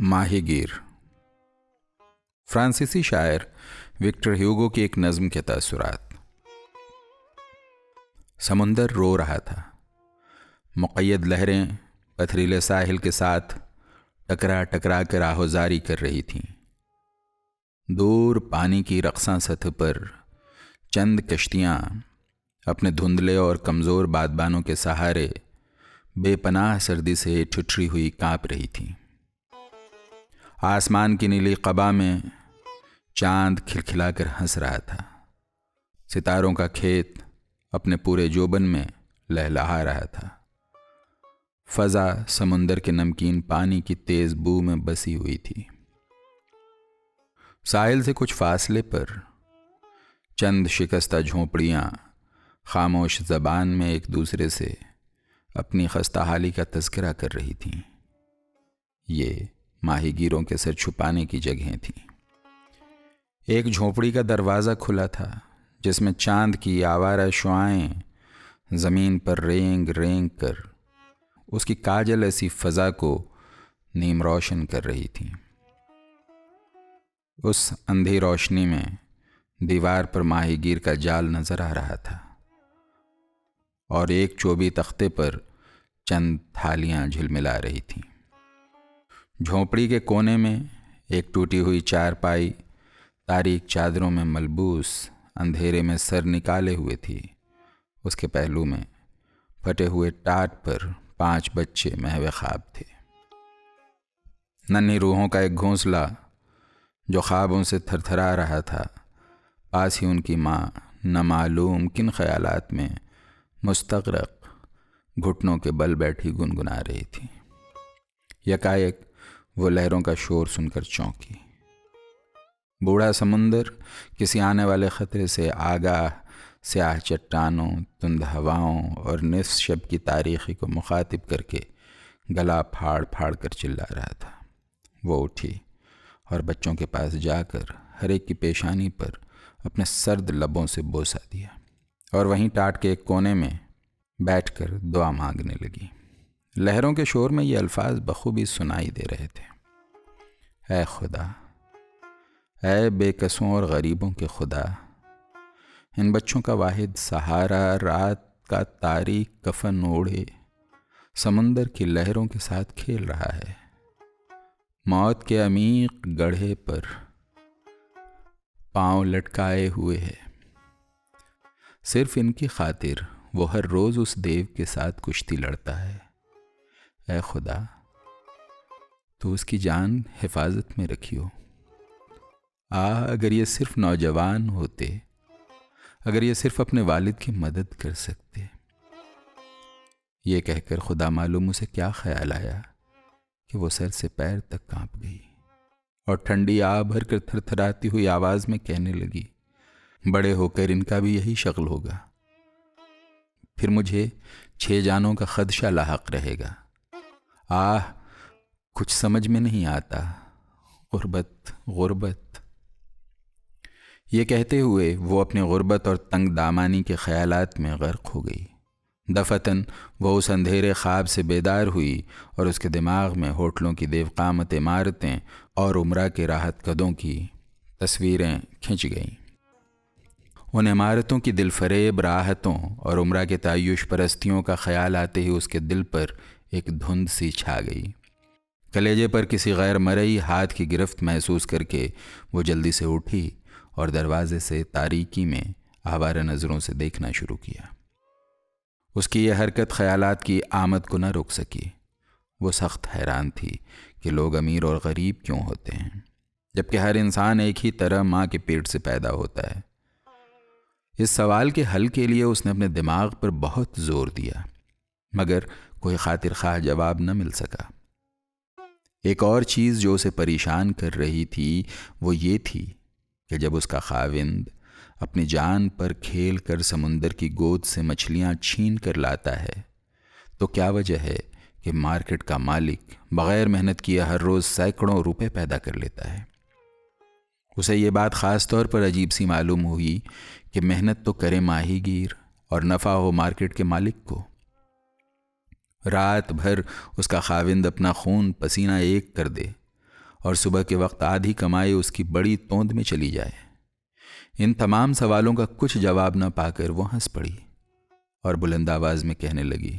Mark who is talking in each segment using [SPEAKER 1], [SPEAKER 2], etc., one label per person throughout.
[SPEAKER 1] ماہی گیر فرانسیسی شاعر وکٹر ہیوگو کی ایک نظم کے تاثرات۔ سمندر رو رہا تھا، مقید لہریں پتھریلے ساحل کے ساتھ ٹکرا ٹکرا کر آہوزاری کر رہی تھیں۔ دور پانی کی رقصاں سطح پر چند کشتیاں اپنے دھندلے اور کمزور بادبانوں کے سہارے بے پناہ سردی سے ٹھٹری ہوئی کانپ رہی تھیں۔ آسمان کی نیلی قبا میں چاند کھلکھلا کر ہنس رہا تھا، ستاروں کا کھیت اپنے پورے جوبن میں لہلہا رہا تھا۔ فضا سمندر کے نمکین پانی کی تیز بو میں بسی ہوئی تھی۔ ساحل سے کچھ فاصلے پر چند شکستہ جھونپڑیاں خاموش زبان میں ایک دوسرے سے اپنی خستہ حالی کا تذکرہ کر رہی تھیں۔ یہ ماہی گیروں کے سر چھپانے کی جگہیں تھیں۔ ایک جھونپڑی کا دروازہ کھلا تھا جس میں چاند کی آوارہ شعاعیں زمین پر رینگ رینگ کر اس کی کاجل ایسی فضا کو نیم روشن کر رہی تھیں۔ اس اندھی روشنی میں دیوار پر ماہی گیر کا جال نظر آ رہا تھا اور ایک چوبی تختے پر چند تھالیاں جھلملا رہی تھیں۔ جھونپڑی کے کونے میں ایک ٹوٹی ہوئی چارپائی تاریک چادروں میں ملبوس اندھیرے میں سر نکالے ہوئے تھی۔ اس کے پہلو میں پھٹے ہوئے ٹاٹ پر 5 بچے محو خواب تھے۔ ننھی روحوں کا ایک گھونسلہ جو خوابوں سے تھر تھرا رہا تھا، پاس ہی ان کی ماں نہ معلوم کن خیالات میں مستغرق گھٹنوں کے بل بیٹھی گنگنا رہی تھی۔ یکایک وہ لہروں کا شور سن کر چونکی۔ بوڑھا سمندر کسی آنے والے خطرے سے آگاہ سیاہ چٹانوں، تند ہواؤں اور نصف شب کی تاریخی کو مخاطب کر کے گلا پھاڑ پھاڑ کر چلا رہا تھا۔ وہ اٹھی اور بچوں کے پاس جا کر ہر ایک کی پیشانی پر اپنے سرد لبوں سے بوسہ دیا اور وہیں ٹاٹ کے ایک کونے میں بیٹھ کر دعا مانگنے لگی۔ لہروں کے شور میں یہ الفاظ بخوبی سنائی دے رہے تھے: اے خدا، اے بے قصوں اور غریبوں کے خدا، ان بچوں کا واحد سہارا رات کا تاریک کفن اوڑھے سمندر کی لہروں کے ساتھ کھیل رہا ہے، موت کے عمیق گڑھے پر پاؤں لٹکائے ہوئے ہے۔ صرف ان کی خاطر وہ ہر روز اس دیو کے ساتھ کشتی لڑتا ہے۔ اے خدا، تو اس کی جان حفاظت میں رکھیو۔ اگر یہ صرف نوجوان ہوتے، اگر یہ صرف اپنے والد کی مدد کر سکتے۔ یہ کہہ کر خدا معلوم اسے کیا خیال آیا کہ وہ سر سے پیر تک کانپ گئی اور ٹھنڈی آہ بھر کر تھر تھراتی ہوئی آواز میں کہنے لگی: بڑے ہو کر ان کا بھی یہی شغل ہوگا، پھر مجھے 6 جانوں کا خدشہ لاحق رہے گا۔ کچھ سمجھ میں نہیں آتا، غربت غربت۔ یہ کہتے ہوئے وہ اپنی غربت اور تنگ دامانی کے خیالات میں غرق ہو گئی۔ دفتن وہ اس اندھیرے خواب سے بیدار ہوئی اور اس کے دماغ میں ہوٹلوں کی دیو قامت عمارتیں اور عمرہ کے راحت قدوں کی تصویریں کھنچ گئیں۔ ان عمارتوں کی دل فریب راحتوں اور عمرہ کے تعیش پرستیوں کا خیال آتے ہی اس کے دل پر ایک دھند سی چھا گئی۔ کلیجے پر کسی غیر مرئی ہاتھ کی گرفت محسوس کر کے وہ جلدی سے اٹھی اور دروازے سے تاریکی میں آوارہ نظروں سے دیکھنا شروع کیا۔ اس کی یہ حرکت خیالات کی آمد کو نہ روک سکی۔ وہ سخت حیران تھی کہ لوگ امیر اور غریب کیوں ہوتے ہیں، جبکہ ہر انسان ایک ہی طرح ماں کے پیٹ سے پیدا ہوتا ہے۔ اس سوال کے حل کے لیے اس نے اپنے دماغ پر بہت زور دیا، مگر کوئی خاطر خواہ جواب نہ مل سکا۔ ایک اور چیز جو اسے پریشان کر رہی تھی وہ یہ تھی کہ جب اس کا خاوند اپنی جان پر کھیل کر سمندر کی گود سے مچھلیاں چھین کر لاتا ہے تو کیا وجہ ہے کہ مارکیٹ کا مالک بغیر محنت کیے ہر روز سینکڑوں روپے پیدا کر لیتا ہے۔ اسے یہ بات خاص طور پر عجیب سی معلوم ہوئی کہ محنت تو کرے ماہی گیر اور نفع ہو مارکیٹ کے مالک کو۔ رات بھر اس کا خاوند اپنا خون پسینہ ایک کر دے اور صبح کے وقت آدھی کمائی اس کی بڑی توند میں چلی جائے؟ ان تمام سوالوں کا کچھ جواب نہ پا کر وہ ہنس پڑی اور بلند آواز میں کہنے لگی،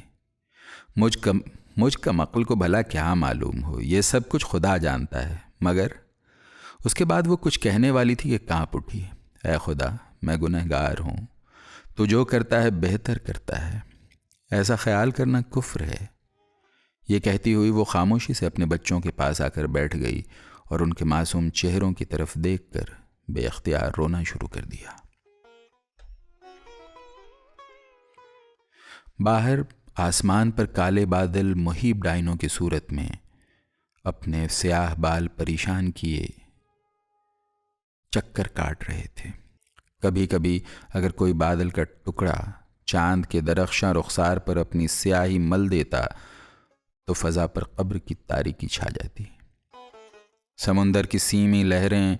[SPEAKER 1] مجھ کم عقل کو بھلا کیا معلوم ہو، یہ سب کچھ خدا جانتا ہے۔ مگر اس کے بعد وہ کچھ کہنے والی تھی کہ کانپ اٹھی۔ اے خدا، میں گنہگار ہوں، تو جو کرتا ہے بہتر کرتا ہے، ایسا خیال کرنا کفر ہے۔ یہ کہتی ہوئی وہ خاموشی سے اپنے بچوں کے پاس آ کر بیٹھ گئی اور ان کے معصوم چہروں کی طرف دیکھ کر بے اختیار رونا شروع کر دیا۔ باہر آسمان پر کالے بادل مہیب ڈائنوں کی صورت میں اپنے سیاہ بال پریشان کیے چکر کاٹ رہے تھے۔ کبھی کبھی اگر کوئی بادل کا ٹکڑا چاند کے درخشاں رخسار پر اپنی سیاہی مل دیتا تو فضا پر قبر کی تاریکی چھا جاتی۔ سمندر کی سیمی لہریں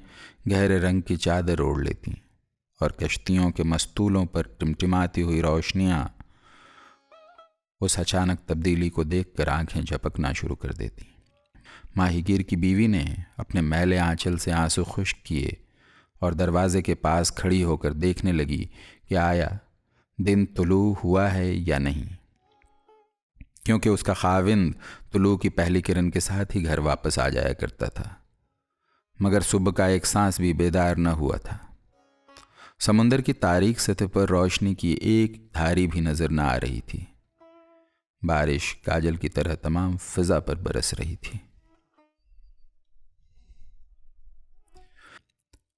[SPEAKER 1] گہرے رنگ کی چادر اوڑھ لیتی اور کشتیوں کے مستولوں پر ٹمٹماتی ہوئی روشنیاں اس اچانک تبدیلی کو دیکھ کر آنکھیں جھپکنا شروع کر دیتی۔ ماہی گیر کی بیوی نے اپنے میلے آنچل سے آنسو خشک کیے اور دروازے کے پاس کھڑی ہو کر دیکھنے لگی کہ آیا دن طلوع ہوا ہے یا نہیں، کیونکہ اس کا خاوند طلوع کی پہلی کرن کے ساتھ ہی گھر واپس آ جایا کرتا تھا، مگر صبح کا ایک سانس بھی بیدار نہ ہوا تھا۔ سمندر کی تاریک سطح پر روشنی کی ایک دھاری بھی نظر نہ آ رہی تھی۔ بارش کاجل کی طرح تمام فضا پر برس رہی تھی۔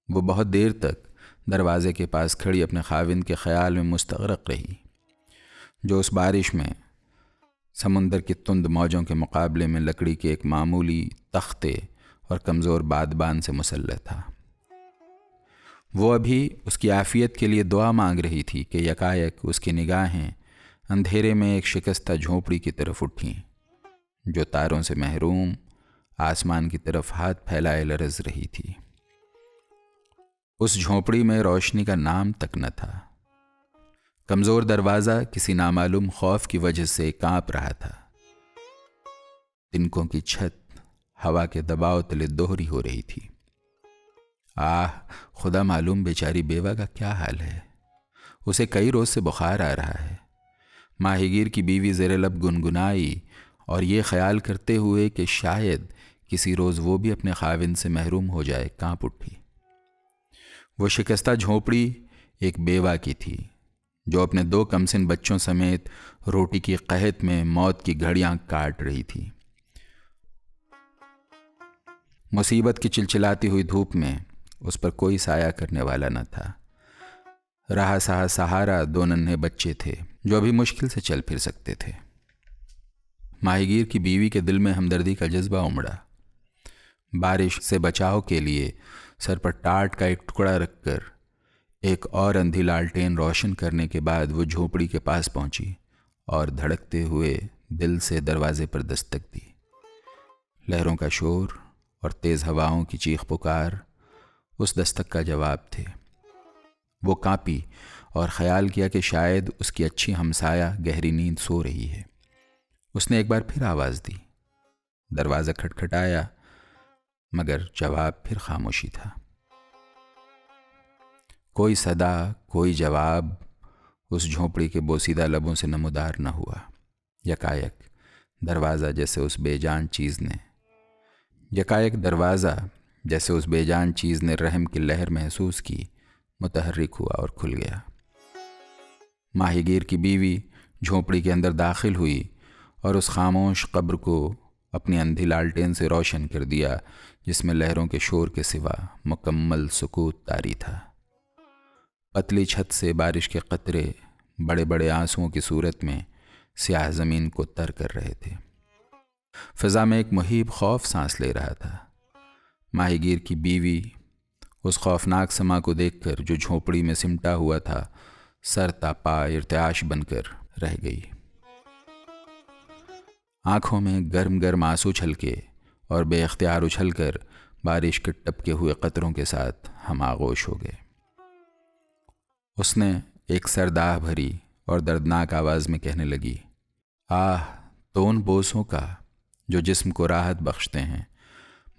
[SPEAKER 1] وہ بہت دیر تک دروازے کے پاس کھڑی اپنے خاوند کے خیال میں مستغرق رہی، جو اس بارش میں سمندر کی تند موجوں کے مقابلے میں لکڑی کے ایک معمولی تختے اور کمزور بادبان سے مسلح تھا۔ وہ ابھی اس کی عافیت کے لیے دعا مانگ رہی تھی کہ یکایک اس کی نگاہیں اندھیرے میں ایک شکستہ جھونپڑی کی طرف اٹھیں، جو تاروں سے محروم آسمان کی طرف ہاتھ پھیلائے لرز رہی تھی۔ اس جھونپڑی میں روشنی کا نام تک نہ تھا۔ کمزور دروازہ کسی نامعلوم خوف کی وجہ سے کانپ رہا تھا۔ تنکوں کی چھت ہوا کے دباؤ تلے دوہری ہو رہی تھی۔ خدا معلوم بیچاری بیوہ کا کیا حال ہے، اسے کئی روز سے بخار آ رہا ہے۔ ماہی گیر کی بیوی زیر لب گنگنائی اور یہ خیال کرتے ہوئے کہ شاید کسی روز وہ بھی اپنے خاوند سے محروم ہو جائے کانپ اٹھی۔ وہ شکستہ جھونپڑی ایک بیوہ کی تھی جو اپنے 2 کمسن بچوں سمیت روٹی کی قحط میں موت کی گھڑیاں کاٹ رہی تھی۔ مصیبت کی چلچلاتی ہوئی دھوپ میں اس پر کوئی سایہ کرنے والا نہ تھا۔ رہا سہا سہارا 2 ننھے بچے تھے جو ابھی مشکل سے چل پھر سکتے تھے۔ ماہی گیر کی بیوی کے دل میں ہمدردی کا جذبہ امڑا۔ بارش سے بچاؤ کے لیے سر پر ٹاٹ کا ایک ٹکڑا رکھ کر ایک اور اندھی لالٹین روشن کرنے کے بعد وہ جھونپڑی کے پاس پہنچی اور دھڑکتے ہوئے دل سے دروازے پر دستک دی۔ لہروں کا شور اور تیز ہواؤں کی چیخ پکار اس دستک کا جواب تھے۔ وہ کانپی اور خیال کیا کہ شاید اس کی اچھی ہمسایہ گہری نیند سو رہی ہے۔ اس نے ایک بار پھر آواز دی۔ دروازہ کھٹکھٹایا، مگر جواب پھر خاموشی تھا۔ کوئی صدا، کوئی جواب اس جھونپڑی کے بوسیدہ لبوں سے نمودار نہ ہوا۔ یکایک دروازہ جیسے اس بے جان چیز نے رحم کی لہر محسوس کی، متحرک ہوا اور کھل گیا۔ ماہی گیر کی بیوی جھونپڑی کے اندر داخل ہوئی اور اس خاموش قبر کو اپنی اندھی لالٹین سے روشن کر دیا جس میں لہروں کے شور کے سوا مکمل سکوت طاری تھا۔ پتلی چھت سے بارش کے قطرے بڑے بڑے آنسوؤں کی صورت میں سیاہ زمین کو تر کر رہے تھے۔ فضا میں ایک مہیب خوف سانس لے رہا تھا۔ ماہی گیر کی بیوی اس خوفناک سما کو دیکھ کر جو جھونپڑی میں سمٹا ہوا تھا سر تا پا ارتعاش بن کر رہ گئی۔ آنکھوں میں گرم گرم آنسو چھلکے اور بے اختیار اچھل کر بارش کے ٹپکے ہوئے قطروں کے ساتھ ہم آغوش ہو گئے۔ اس نے ایک سرداہ بھری اور دردناک آواز میں کہنے لگی، تو ان بوسوں کا جو جسم کو راحت بخشتے ہیں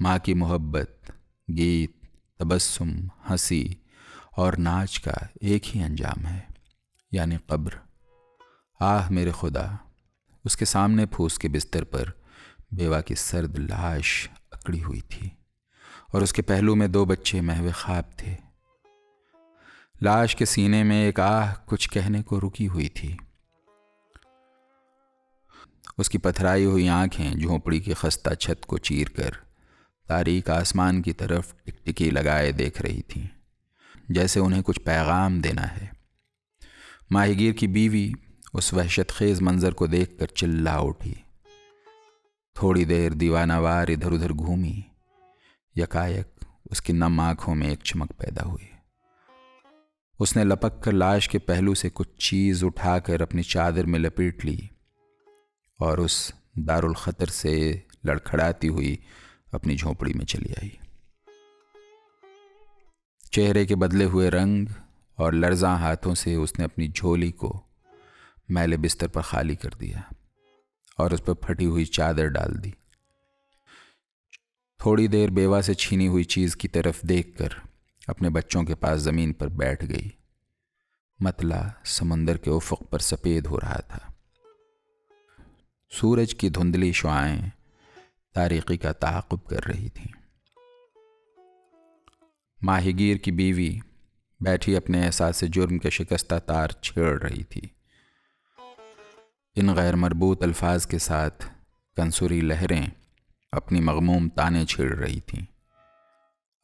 [SPEAKER 1] ماں کی محبت، گیت، تبسم، ہنسی اور ناچ کا ایک ہی انجام ہے، یعنی قبر۔ آہ میرے خدا! اس کے سامنے پھوس کے بستر پر بیوہ کی سرد لاش اکڑی ہوئی تھی اور اس کے پہلو میں 2 بچے محو خواب تھے۔ لاش کے سینے میں ایک آہ کچھ کہنے کو رکی ہوئی تھی۔ اس کی پتھرائی ہوئی آنکھیں جھونپڑی کی خستہ چھت کو چیر کر تاریک آسمان کی طرف ٹکٹکی لگائے دیکھ رہی تھیں، جیسے انہیں کچھ پیغام دینا ہے۔ ماہی گیر کی بیوی اس وحشت خیز منظر کو دیکھ کر چلا اٹھی۔ تھوڑی دیر دیوانہ وار ادھر ادھر گھومی، یکایک اس کی نم آنکھوں میں ایک چمک پیدا ہوئی۔ اس نے لپک کر لاش کے پہلو سے کچھ چیز اٹھا کر اپنی چادر میں لپیٹ لی اور اس دارالخطر سے لڑکھڑاتی ہوئی اپنی جھونپڑی میں چلی آئی۔ چہرے کے بدلے ہوئے رنگ اور لرزاں ہاتھوں سے اس نے اپنی جھولی کو میلے بستر پر خالی کر دیا اور اس پر پھٹی ہوئی چادر ڈال دی۔ تھوڑی دیر بیوہ سے چھینی ہوئی چیز کی طرف دیکھ کر اپنے بچوں کے پاس زمین پر بیٹھ گئی۔ مطلع سمندر کے افق پر سفید ہو رہا تھا۔ سورج کی دھندلی شعاعیں تاریکی کا تعاقب کر رہی تھیں۔ ماہی گیر کی بیوی بیٹھی اپنے احساس جرم کے شکستہ تار چھیڑ رہی تھی۔ ان غیر مربوط الفاظ کے ساتھ کنسوری لہریں اپنی مغموم تانے چھیڑ رہی تھیں۔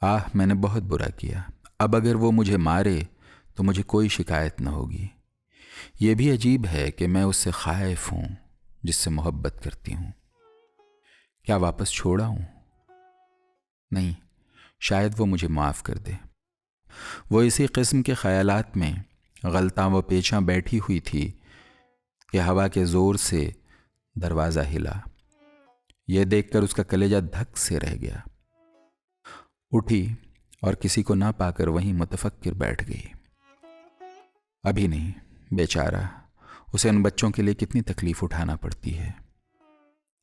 [SPEAKER 1] آہ میں نے بہت برا کیا، اب اگر وہ مجھے مارے تو مجھے کوئی شکایت نہ ہوگی۔ یہ بھی عجیب ہے کہ میں اس سے خائف ہوں جس سے محبت کرتی ہوں۔ کیا واپس چھوڑا ہوں؟ نہیں، شاید وہ مجھے معاف کر دے۔ وہ اسی قسم کے خیالات میں غلطاں و پیچاں بیٹھی ہوئی تھی کہ ہوا کے زور سے دروازہ ہلا۔ یہ دیکھ کر اس کا کلیجہ دھک سے رہ گیا۔ اٹھی اور کسی کو نہ پا کر وہیں متفکر بیٹھ گئی۔ ابھی نہیں، بیچارہ، اسے ان بچوں کے لیے کتنی تکلیف اٹھانا پڑتی ہے۔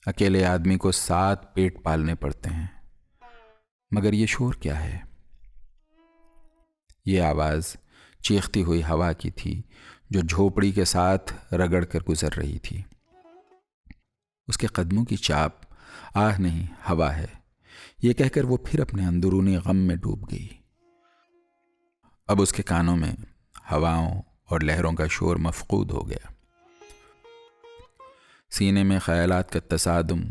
[SPEAKER 1] اکیلے آدمی کو 7 پیٹ پالنے پڑتے ہیں۔ مگر یہ شور کیا ہے؟ یہ آواز چیختی ہوئی ہوا کی تھی جو جھوپڑی کے ساتھ رگڑ کر گزر رہی تھی۔ اس کے قدموں کی چاپ آہ نہیں، ہوا ہے، یہ کہہ کر وہ پھر اپنے اندرونی غم میں ڈوب گئی۔ اب اس کے کانوں میں ہواؤں اور لہروں کا شور مفقود ہو گیا۔ سینے میں خیالات کا تصادم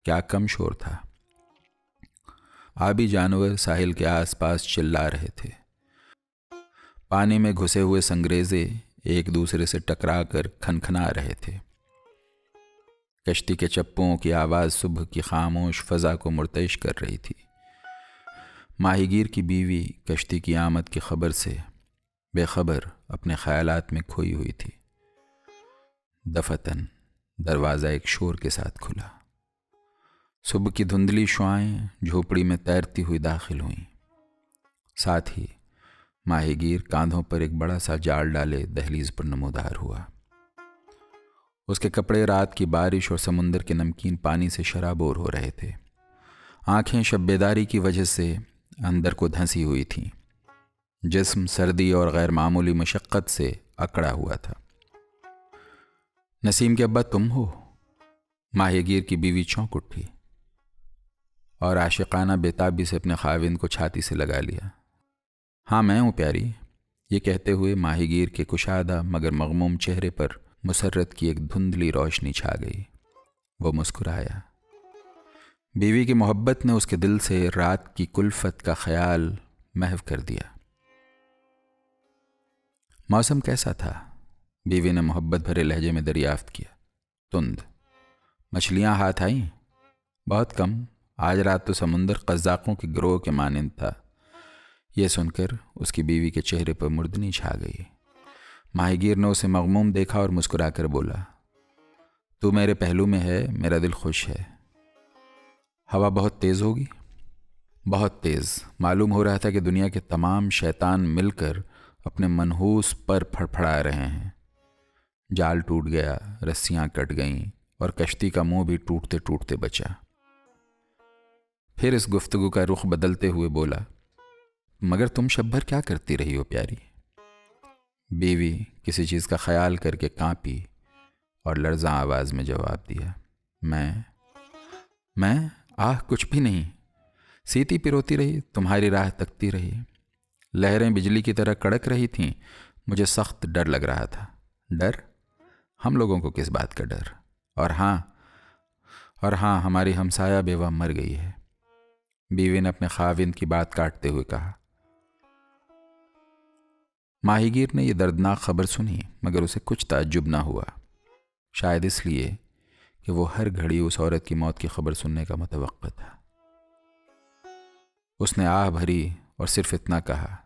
[SPEAKER 1] کیا کم شور تھا۔ آبی جانور ساحل کے آس پاس چلا رہے تھے۔ پانی میں گھسے ہوئے سنگریزے ایک دوسرے سے ٹکرا کر کھنکھنا رہے تھے۔ کشتی کے چپوں کی آواز صبح کی خاموش فضا کو مرتعش کر رہی تھی۔ ماہی گیر کی بیوی کشتی کی آمد کی خبر سے بے خبر اپنے خیالات میں کھوئی ہوئی تھی۔ دفتن دروازہ ایک شور کے ساتھ کھلا۔ صبح کی دھندلی شعاعیں جھوپڑی میں تیرتی ہوئی داخل ہوئیں۔ ساتھ ہی ماہی گیر کاندھوں پر ایک بڑا سا جال ڈالے دہلیز پر نمودار ہوا۔ اس کے کپڑے رات کی بارش اور سمندر کے نمکین پانی سے شرابور ہو رہے تھے۔ آنکھیں شب بیداری کی وجہ سے اندر کو دھنسی ہوئی تھیں۔ جسم سردی اور غیر معمولی مشقت سے اکڑا ہوا تھا۔ نسیم کے ابا تم ہو؟ ماہی گیر کی بیوی چونک اٹھی اور عاشقانہ بےتابی سے اپنے خاوند کو چھاتی سے لگا لیا۔ ہاں میں ہوں پیاری، یہ کہتے ہوئے ماہی گیر کے کشادہ مگر مغموم چہرے پر مسرت کی ایک دھندلی روشنی چھا گئی۔ وہ مسکرایا۔ بیوی کی محبت نے اس کے دل سے رات کی کلفت کا خیال محو کر دیا۔ موسم کیسا تھا؟ بیوی نے محبت بھرے لہجے میں دریافت کیا۔ تند۔ مچھلیاں ہاتھ آئیں؟ بہت کم، آج رات تو سمندر قزاقوں کے گروہ کے مانند تھا۔ یہ سن کر اس کی بیوی کے چہرے پر مردنی چھا گئی۔ ماہی گیر نے اسے مغموم دیکھا اور مسکرا کر بولا، تو میرے پہلو میں ہے، میرا دل خوش ہے۔ ہوا بہت تیز ہوگی؟ بہت تیز، معلوم ہو رہا تھا کہ دنیا کے تمام شیطان مل کر اپنے منحوس پر پھڑپھڑا رہے ہیں۔ جال ٹوٹ گیا، رسیاں کٹ گئیں اور کشتی کا منہ بھی ٹوٹتے ٹوٹتے بچا۔ پھر اس گفتگو کا رخ بدلتے ہوئے بولا، مگر تم شب بھر کیا کرتی رہی ہو پیاری؟ بیوی کسی چیز کا خیال کر کے کانپی اور لرزاں آواز میں جواب دیا، میں کچھ بھی نہیں، سیتی پروتی رہی، تمہاری راہ تکتی رہی، لہریں بجلی کی طرح کڑک رہی تھیں، مجھے سخت ڈر لگ رہا تھا۔ ڈر؟ ہم لوگوں کو کس بات کا ڈر؟ اور ہاں ہماری ہمسایہ بیوہ مر گئی ہے، بیوی نے اپنے خاوند کی بات کاٹتے ہوئے کہا۔ ماہی گیر نے یہ دردناک خبر سنی مگر اسے کچھ تعجب نہ ہوا، شاید اس لیے کہ وہ ہر گھڑی اس عورت کی موت کی خبر سننے کا متوقع تھا۔ اس نے آہ بھری اور صرف اتنا کہا،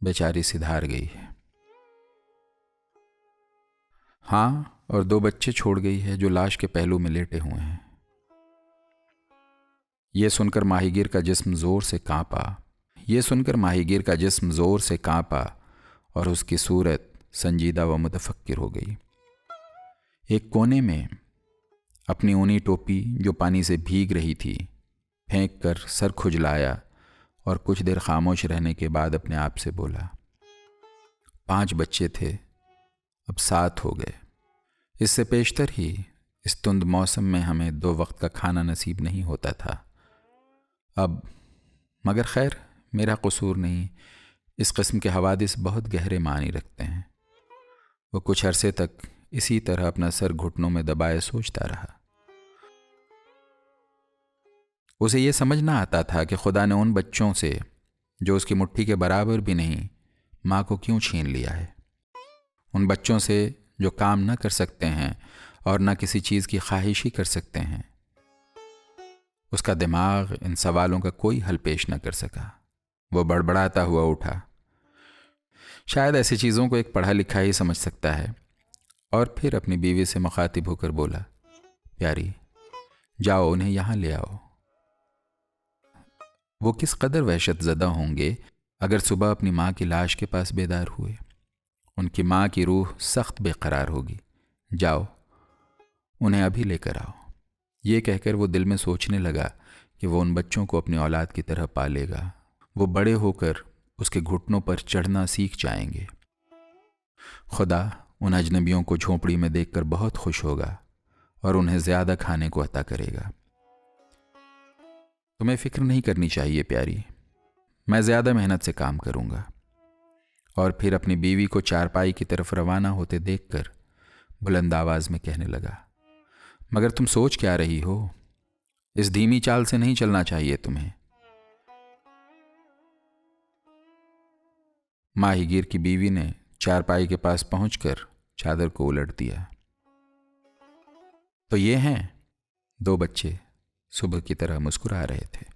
[SPEAKER 1] بیچاری سدھار گئی ہے۔ ہاں، اور 2 بچے چھوڑ گئی ہے جو لاش کے پہلو میں لیٹے ہوئے ہیں۔ یہ سن کر ماہی گیر کا جسم زور سے کانپا اور اس کی صورت سنجیدہ و متفکر ہو گئی۔ ایک کونے میں اپنی اونی ٹوپی جو پانی سے بھیگ رہی تھی پھینک کر سر کھجلایا اور کچھ دیر خاموش رہنے کے بعد اپنے آپ سے بولا، 5 بچے تھے، اب 7 ہو گئے۔ اس سے پیشتر ہی اس تند موسم میں ہمیں 2 وقت کا کھانا نصیب نہیں ہوتا تھا۔ مگر خیر، میرا قصور نہیں، اس قسم کے حوادث بہت گہرے معنی رکھتے ہیں۔ وہ کچھ عرصے تک اسی طرح اپنا سر گھٹنوں میں دبائے سوچتا رہا۔ اسے یہ سمجھ نہ آتا تھا کہ خدا نے ان بچوں سے جو اس کی مٹھی کے برابر بھی نہیں ماں کو کیوں چھین لیا ہے، ان بچوں سے جو کام نہ کر سکتے ہیں اور نہ کسی چیز کی خواہش ہی کر سکتے ہیں۔ اس کا دماغ ان سوالوں کا کوئی حل پیش نہ کر سکا۔ وہ بڑبڑاتا ہوا اٹھا، شاید ایسی چیزوں کو ایک پڑھا لکھا ہی سمجھ سکتا ہے، اور پھر اپنی بیوی سے مخاطب ہو کر بولا، پیاری جاؤ انہیں یہاں لے آؤ۔ وہ کس قدر وحشت زدہ ہوں گے اگر صبح اپنی ماں کی لاش کے پاس بیدار ہوئے۔ ان کی ماں کی روح سخت بے قرار ہوگی۔ جاؤ انہیں ابھی لے کر آؤ۔ یہ کہہ کر وہ دل میں سوچنے لگا کہ وہ ان بچوں کو اپنی اولاد کی طرح پالے گا، وہ بڑے ہو کر اس کے گھٹنوں پر چڑھنا سیکھ جائیں گے۔ خدا ان اجنبیوں کو جھونپڑی میں دیکھ کر بہت خوش ہوگا اور انہیں زیادہ کھانے کو عطا کرے گا۔ تمہیں فکر نہیں کرنی چاہیے پیاری، میں زیادہ محنت سے کام کروں گا۔ اور پھر اپنی بیوی کو چارپائی کی طرف روانہ ہوتے دیکھ کر بلند آواز میں کہنے لگا، مگر تم سوچ کیا رہی ہو؟ اس دھیمی چال سے نہیں چلنا چاہیے تمہیں۔ ماہی گیر کی بیوی نے چارپائی کے پاس پہنچ کر چادر کو الٹ دیا۔ تو یہ ہیں 2 بچے، صبح کی طرح مسکرا رہے تھے۔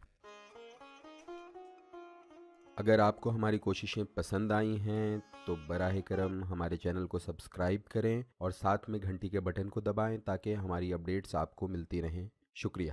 [SPEAKER 2] اگر آپ کو ہماری کوششیں پسند آئی ہیں تو براہ کرم ہمارے چینل کو سبسکرائب کریں اور ساتھ میں گھنٹی کے بٹن کو دبائیں تاکہ ہماری اپڈیٹس آپ کو ملتی رہیں۔ شکریہ۔